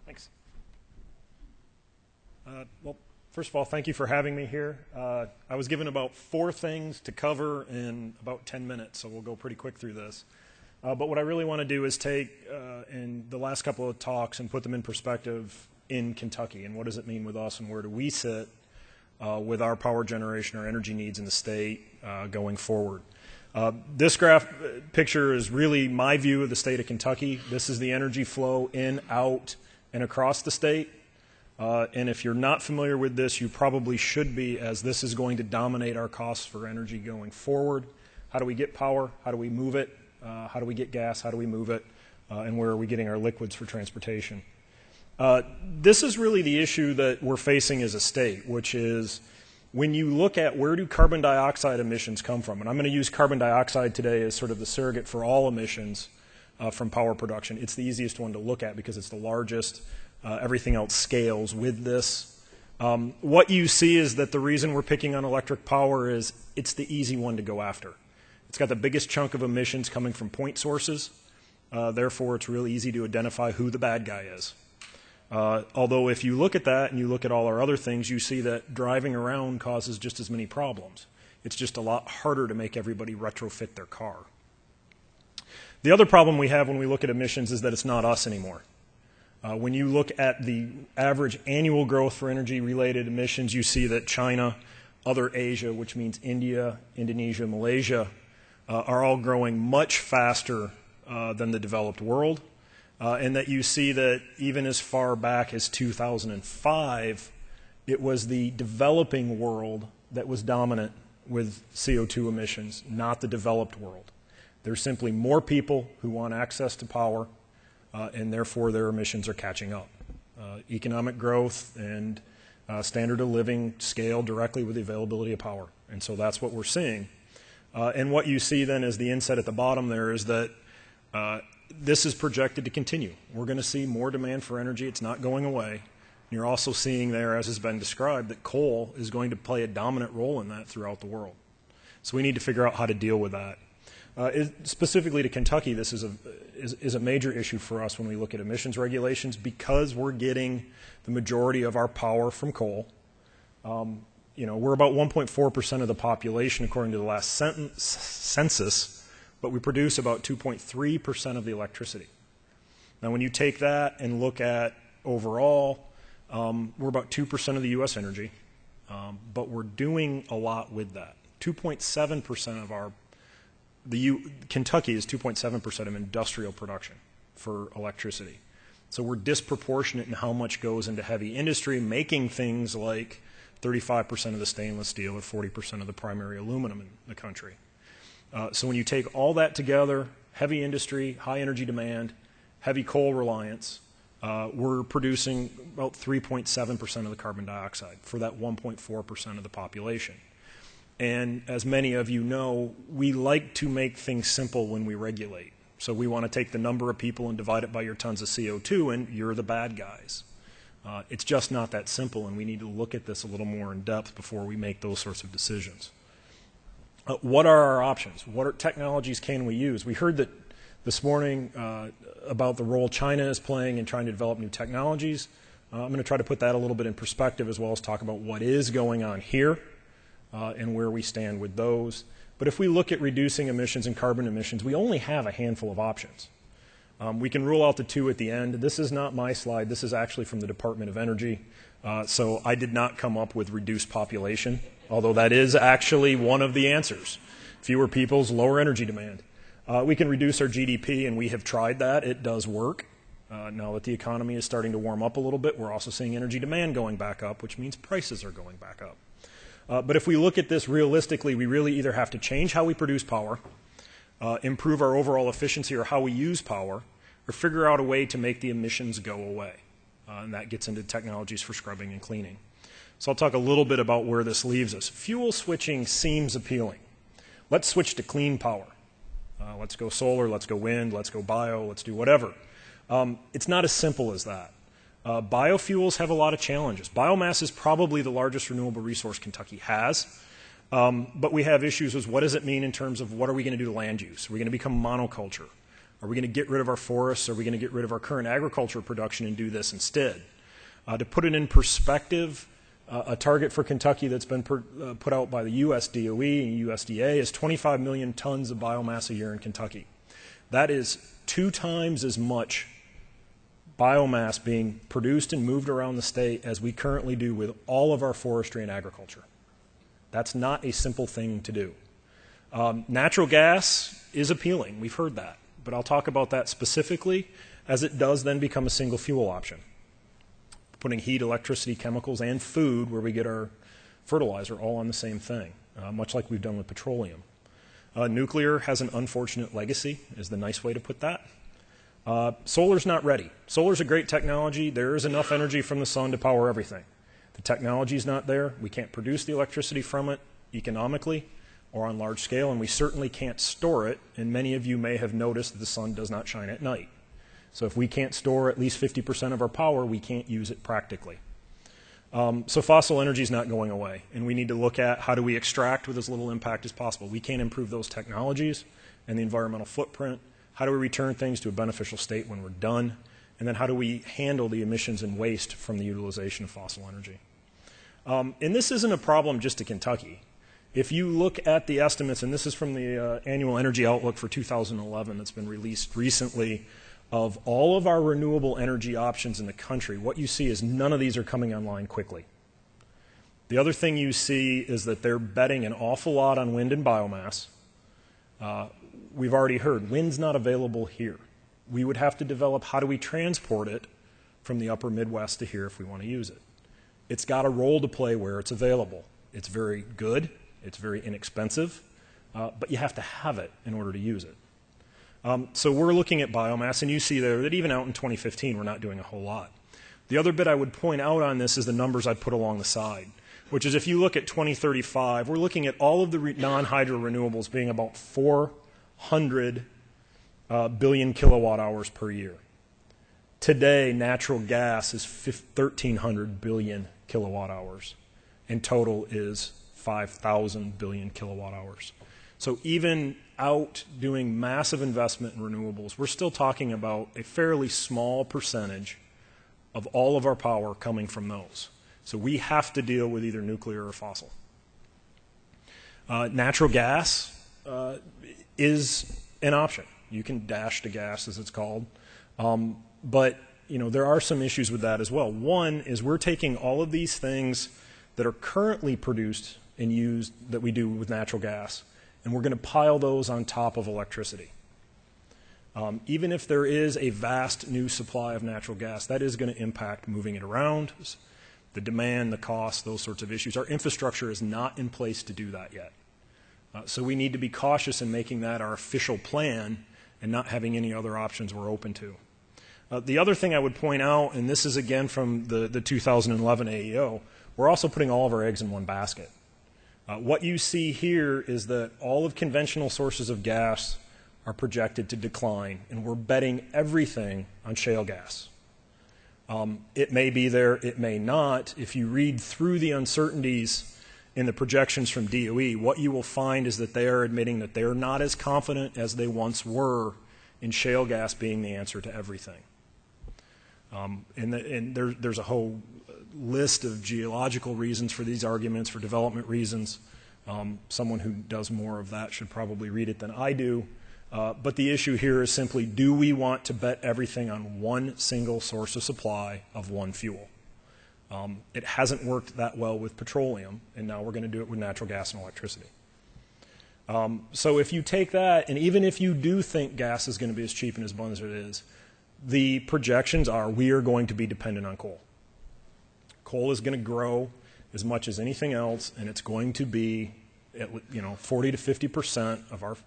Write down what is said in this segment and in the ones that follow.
Thanks. Well, first of all, thank you for having me here. I was given about 4 things to cover in about 10 minutes, so we'll go pretty quick through this. But what I really want to do is take in the last couple of talks and put them in perspective in Kentucky, and what does it mean with us, and where do we sit with our power generation, our energy needs in the state going forward. This picture is really my view of the state of Kentucky. This is the energy flow in, out, and across the state. And if you're not familiar with this, you probably should be, as this is going to dominate our costs for energy going forward. How do we get power? How do we move it? How do we get gas? How do we move it? And where are we getting our liquids for transportation? This is really the issue that we're facing as a state, which is when you look at where do carbon dioxide emissions come from, and I'm going to use carbon dioxide today as sort of the surrogate for all emissions from power production. It's the easiest one to look at because it's the largest. Everything else scales with this. What you see is that the reason we're picking on electric power is it's the easy one to go after. It's got the biggest chunk of emissions coming from point sources. Therefore, it's really easy to identify who the bad guy is. Although if you look at that and you look at all our other things, you see that driving around causes just as many problems. It's just a lot harder to make everybody retrofit their car. The other problem we have when we look at emissions is that it's not us anymore. When you look at the average annual growth for energy-related emissions, you see that China, other Asia, which means India, Indonesia, Malaysia, are all growing much faster than the developed world, and that you see that even as far back as 2005, it was the developing world that was dominant with CO2 emissions, not the developed world. There's simply more people who want access to power, and therefore their emissions are catching up. Economic growth and standard of living scale directly with the availability of power, and so that's what we're seeing. And what you see then is the inset at the bottom there is that this is projected to continue. We're going to see more demand for energy. It's not going away. You're also seeing there, as has been described, that coal is going to play a dominant role in that throughout the world. So we need to figure out how to deal with that. Specifically to Kentucky, this is a major issue for us when we look at emissions regulations because we're getting the majority of our power from coal. We're about 1.4% of the population according to the last census, but we produce about 2.3% of the electricity. Now when you take that and look at overall, we're about 2% of the U.S. energy, but we're doing a lot with that. 2.7% of Kentucky is 2.7% of industrial production for electricity. So we're disproportionate in how much goes into heavy industry, making things like 35% of the stainless steel or 40% of the primary aluminum in the country. So when you take all that together, heavy industry, high energy demand, heavy coal reliance, we're producing about 3.7% of the carbon dioxide for that 1.4% of the population. And as many of you know, we like to make things simple when we regulate. So we want to take the number of people and divide it by your tons of CO2, and you're the bad guys. It's just not that simple, and we need to look at this a little more in depth before we make those sorts of decisions. What are our options? What technologies can we use? We heard that this morning about the role China is playing in trying to develop new technologies. I'm going to try to put that a little bit in perspective as well as talk about what is going on here. And where we stand with those. But if we look at reducing emissions and carbon emissions, we only have a handful of options. We can rule out the 2 at the end. This is not my slide. This is actually from the Department of Energy. So I did not come up with reduced population, although that is actually one of the answers. Fewer people's lower energy demand. We can reduce our GDP, and we have tried that. It does work. Now that the economy is starting to warm up a little bit, we're also seeing energy demand going back up, which means prices are going back up. But if we look at this realistically, we really either have to change how we produce power, improve our overall efficiency or how we use power, or figure out a way to make the emissions go away. And that gets into technologies for scrubbing and cleaning. So I'll talk a little bit about where this leaves us. Fuel switching seems appealing. Let's switch to clean power. Let's go solar, let's go wind, let's go bio, let's do whatever. It's not as simple as that. Biofuels have a lot of challenges. Biomass is probably the largest renewable resource Kentucky has, but we have issues with what does it mean in terms of what are we going to do to land use? Are we going to become monoculture? Are we going to get rid of our forests? Are we going to get rid of our current agriculture production and do this instead? To put it in perspective, a target for Kentucky that's been put out by the US DOE and USDA is 25 million tons of biomass a year in Kentucky. That is 2 times as much biomass being produced and moved around the state as we currently do with all of our forestry and agriculture. That's not a simple thing to do. Natural gas is appealing. We've heard that. But I'll talk about that specifically as it does then become a single fuel option. Putting heat, electricity, chemicals, and food where we get our fertilizer all on the same thing, much like we've done with petroleum. Nuclear has an unfortunate legacy, is the nice way to put that. Solar's not ready. Solar's a great technology. There is enough energy from the sun to power everything. The technology's not there. We can't produce the electricity from it economically or on large scale, and we certainly can't store it, and many of you may have noticed that the sun does not shine at night. So if we can't store at least 50% of our power, we can't use it practically. So fossil energy is not going away, and we need to look at how do we extract with as little impact as possible. We can't improve those technologies and the environmental footprint. How do we return things to a beneficial state when we're done? And then how do we handle the emissions and waste from the utilization of fossil energy? And this isn't a problem just to Kentucky. If you look at the estimates, and this is from the Annual Energy Outlook for 2011 that's been released recently, of all of our renewable energy options in the country, what you see is none of these are coming online quickly. The other thing you see is that they're betting an awful lot on wind and biomass. We've already heard wind's not available here. We would have to develop how do we transport it from the upper Midwest to here if we want to use it. It's got a role to play where it's available. It's very good. It's very inexpensive, but you have to have it in order to use it. So we're looking at biomass, and you see there that even out in 2015, we're not doing a whole lot. The other bit I would point out on this is the numbers I put along the side, which is if you look at 2035, we're looking at all of the non-hydro renewables being about 400 billion kilowatt hours per year. Today, natural gas is 1,300 billion kilowatt hours, and total is 5,000 billion kilowatt hours. So even out doing massive investment in renewables, we're still talking about a fairly small percentage of all of our power coming from those. So we have to deal with either nuclear or fossil. Natural gas is an option. You can dash to gas, as it's called. But there are some issues with that as well. One is we're taking all of these things that are currently produced and used that we do with natural gas, and we're going to pile those on top of electricity. Even if there is a vast new supply of natural gas, that is going to impact moving it around, the demand, the cost, those sorts of issues. Our infrastructure is not in place to do that yet. So we need to be cautious in making that our official plan and not having any other options we're open to. The other thing I would point out, and this is again from the 2011 AEO, we're also putting all of our eggs in one basket. What you see here is that all of conventional sources of gas are projected to decline, and we're betting everything on shale gas. It may be there, it may not. If you read through the uncertainties in the projections from DOE, what you will find is that they are admitting that they are not as confident as they once were in shale gas being the answer to everything. And there's a whole list of geological reasons for these arguments, for development reasons. Someone who does more of that should probably read it than I do. But the issue here is simply, do we want to bet everything on one single source of supply of one fuel? It hasn't worked that well with petroleum, and now we're going to do it with natural gas and electricity. So if you take that, and even if you do think gas is going to be as cheap and as abundant as it is, the projections are we are going to be dependent on coal. Coal is going to grow as much as anything else, and it's going to be 40 to 50% of our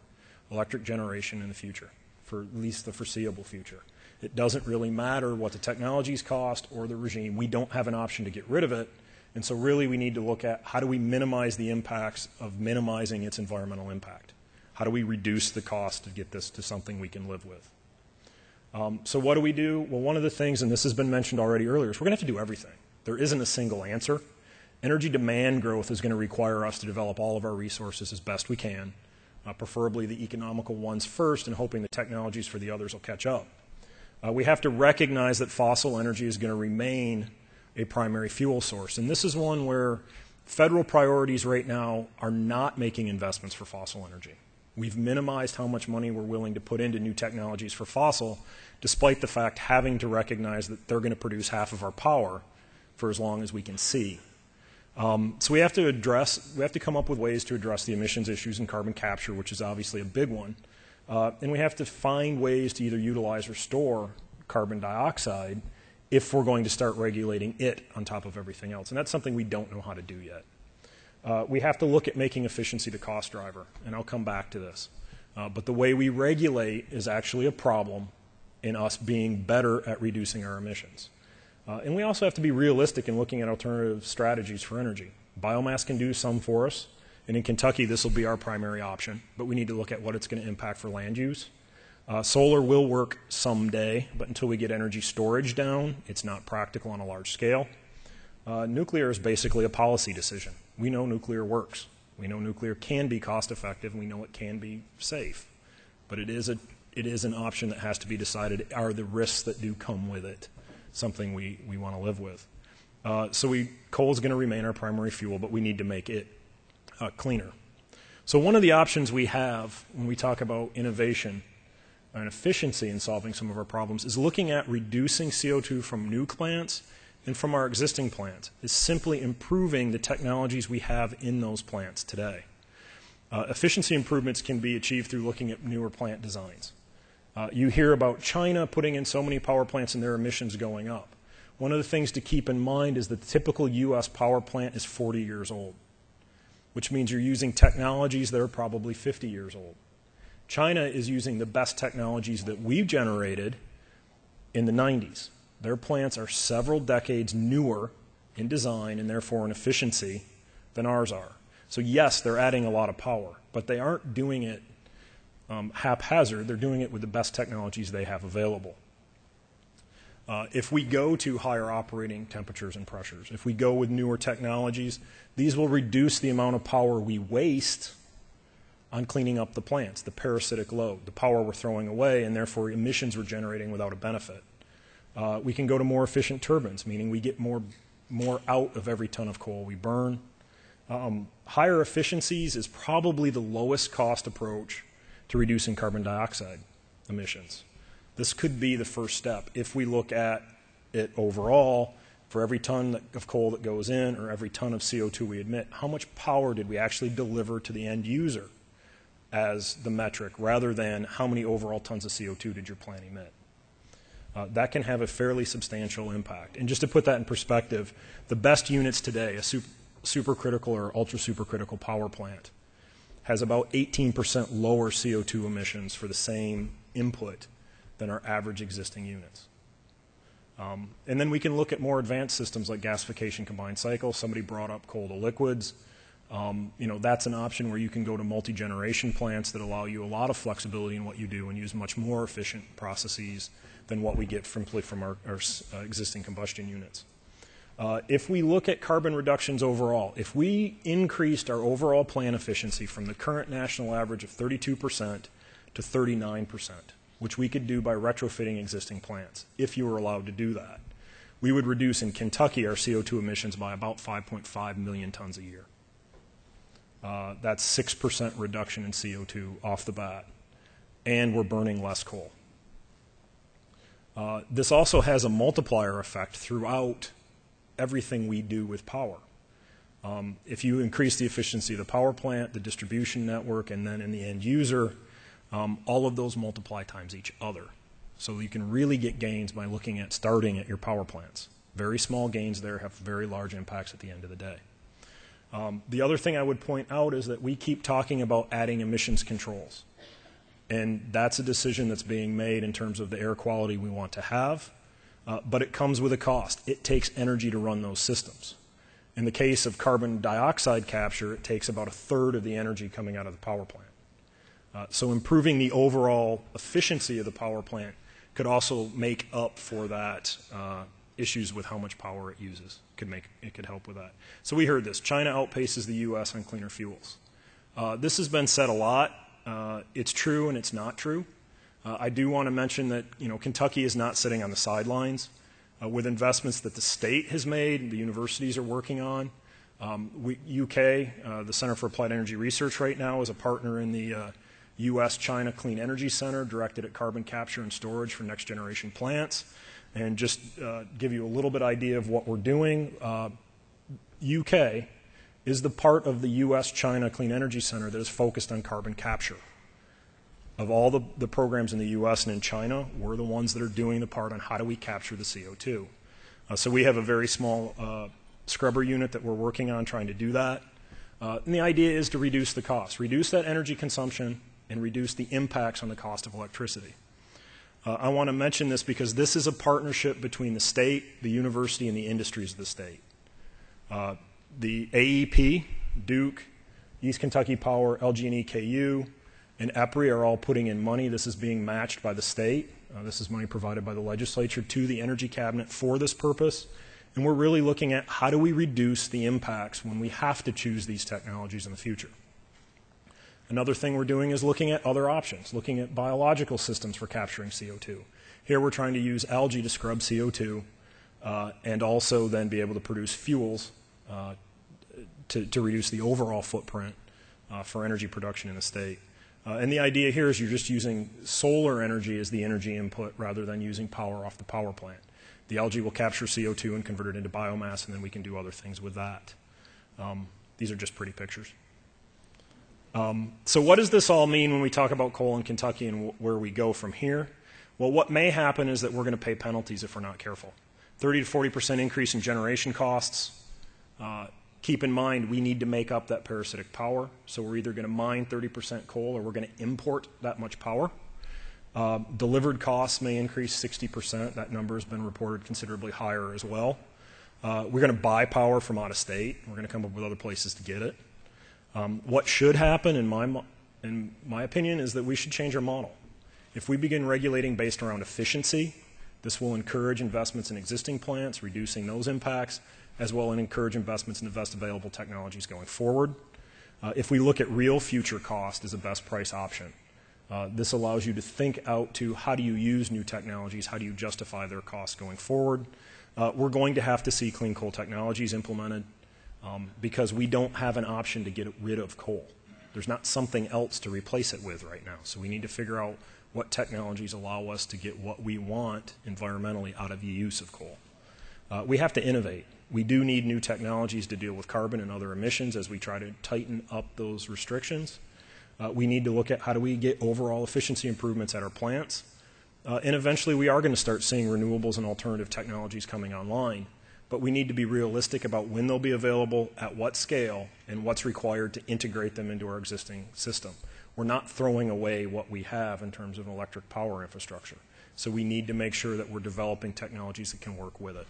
electric generation in the future, for at least the foreseeable future. It doesn't really matter what the technologies cost or the regime. We don't have an option to get rid of it, and so really we need to look at how do we minimize the impacts of minimizing its environmental impact. How do we reduce the cost to get this to something we can live with? So what do? Well, one of the things, and this has been mentioned already earlier, is we're going to have to do everything. There isn't a single answer. Energy demand growth is going to require us to develop all of our resources as best we can preferably the economical ones first, and hoping the technologies for the others will catch up. We have to recognize that fossil energy is going to remain a primary fuel source. And this is one where federal priorities right now are not making investments for fossil energy. We've minimized how much money we're willing to put into new technologies for fossil, despite the fact having to recognize that they're going to produce half of our power for as long as we can see. So we have to come up with ways to address the emissions issues in carbon capture, which is obviously a big one. And we have to find ways to either utilize or store carbon dioxide if we're going to start regulating it on top of everything else. And that's something we don't know how to do yet. We have to look at making efficiency the cost driver, and I'll come back to this. But the way we regulate is actually a problem in us being better at reducing our emissions. And we also have to be realistic in looking at alternative strategies for energy. Biomass can do some for us, and in Kentucky this will be our primary option, but we need to look at what it's going to impact for land use. Solar will work someday, but until we get energy storage down, it's not practical on a large scale. Nuclear is basically a policy decision. We know nuclear works. We know nuclear can be cost effective, and we know it can be safe. But it is an option that has to be decided. Are the risks that do come with it something we want to live with? Coal is going to remain our primary fuel, but we need to make it cleaner. So one of the options we have when we talk about innovation and efficiency in solving some of our problems is looking at reducing CO2 from new plants and from our existing plants, is simply improving the technologies we have in those plants today. Efficiency improvements can be achieved through looking at newer plant designs. You hear about China putting in so many power plants and their emissions going up. One of the things to keep in mind is that the typical U.S. power plant is 40 years old, which means you're using technologies that are probably 50 years old. China is using the best technologies that we've generated in the 90s. Their plants are several decades newer in design and therefore in efficiency than ours are. So yes, they're adding a lot of power, but they aren't doing it haphazard. They're doing it with the best technologies they have available. If we go to higher operating temperatures and pressures, if we go with newer technologies, these will reduce the amount of power we waste on cleaning up the plants, the parasitic load, the power we're throwing away, and therefore emissions we're generating without a benefit. We can go to more efficient turbines, meaning we get more out of every ton of coal we burn. Higher efficiencies is probably the lowest cost approach to reducing carbon dioxide emissions. This could be the first step. If we look at it overall, for every ton of coal that goes in or every ton of CO2 we emit, how much power did we actually deliver to the end user as the metric, rather than how many overall tons of CO2 did your plant emit? That can have a fairly substantial impact. And just to put that in perspective, the best units today, a supercritical or ultra supercritical power plant, has about 18% lower CO2 emissions for the same input than our average existing units. And then we can look at more advanced systems like gasification combined cycle. Somebody brought up coal to liquids. That's an option where you can go to multi-generation plants that allow you a lot of flexibility in what you do and use much more efficient processes than what we get from our existing combustion units. If we look at carbon reductions overall, if we increased our overall plant efficiency from the current national average of 32% to 39%, which we could do by retrofitting existing plants, if you were allowed to do that, we would reduce in Kentucky our CO2 emissions by about 5.5 million tons a year. That's 6% reduction in CO2 off the bat, and we're burning less coal. This also has a multiplier effect throughout everything we do with power. If you increase the efficiency of the power plant, the distribution network, and then in the end user, all of those multiply times each other. So you can really get gains by looking at starting at your power plants. Very small gains there have very large impacts at the end of the day. The other thing I would point out is that we keep talking about adding emissions controls. And that's a decision that's being made in terms of the air quality we want to have, but it comes with a cost. It takes energy to run those systems. In the case of carbon dioxide capture, it takes about a third of the energy coming out of the power plant. So improving the overall efficiency of the power plant could also make up for that issues with how much power it uses. It could help with that. So we heard this. China outpaces the U.S. on cleaner fuels. This has been said a lot. it's true and it's not true. I do want to mention that Kentucky is not sitting on the sidelines. With investments that the state has made, the universities are working on. UK, the Center for Applied Energy Research right now is a partner in the U.S.-China Clean Energy Center directed at carbon capture and storage for next generation plants. And just give you a little bit idea of what we're doing, UK is the part of the U.S.-China Clean Energy Center that is focused on carbon capture. Of all the programs in the U.S. and in China, we're the ones that are doing the part on how do we capture the CO2. So we have a very small scrubber unit that we're working on trying to do that. And the idea is to reduce the cost, reduce that energy consumption, and reduce the impacts on the cost of electricity. I want to mention this because this is a partnership between the state, the university, and the industries of the state. The AEP, Duke, East Kentucky Power, LG&E KU, and EPRI are all putting in money. This is being matched by the state. This is money provided by the legislature to the Energy Cabinet for this purpose. And we're really looking at how do we reduce the impacts when we have to choose these technologies in the future. Another thing we're doing is looking at other options, looking at biological systems for capturing CO2. Here we're trying to use algae to scrub CO2 and also then be able to produce fuels to reduce the overall footprint for energy production in the state. And the idea here is you're just using solar energy as the energy input rather than using power off the power plant. The algae will capture CO2 and convert it into biomass, and then we can do other things with that. These are just pretty pictures. So what does this all mean when we talk about coal in Kentucky and where we go from here? Well, what may happen is that we're going to pay penalties if we're not careful. 30 to 40% increase in generation costs. Keep in mind, we need to make up that parasitic power. So we're either going to mine 30% coal or we're going to import that much power. Delivered costs may increase 60%. That number has been reported considerably higher as well. We're going to buy power from out of state. We're going to come up with other places to get it. What should happen, in my opinion, is that we should change our model. If we begin regulating based around efficiency, this will encourage investments in existing plants, reducing those impacts, as well as encourage investments in the best available technologies going forward. If we look at real future cost as a best price option, this allows you to think out to how do you use new technologies, how do you justify their costs going forward. We're going to have to see clean coal technologies implemented because we don't have an option to get rid of coal. There's not something else to replace it with right now. So we need to figure out what technologies allow us to get what we want environmentally out of the use of coal. We have to innovate. We do need new technologies to deal with carbon and other emissions as we try to tighten up those restrictions. We need to look at how do we get overall efficiency improvements at our plants. And eventually we are going to start seeing renewables and alternative technologies coming online. But we need to be realistic about when they'll be available, at what scale, and what's required to integrate them into our existing system. We're not throwing away what we have in terms of electric power infrastructure. So we need to make sure that we're developing technologies that can work with it.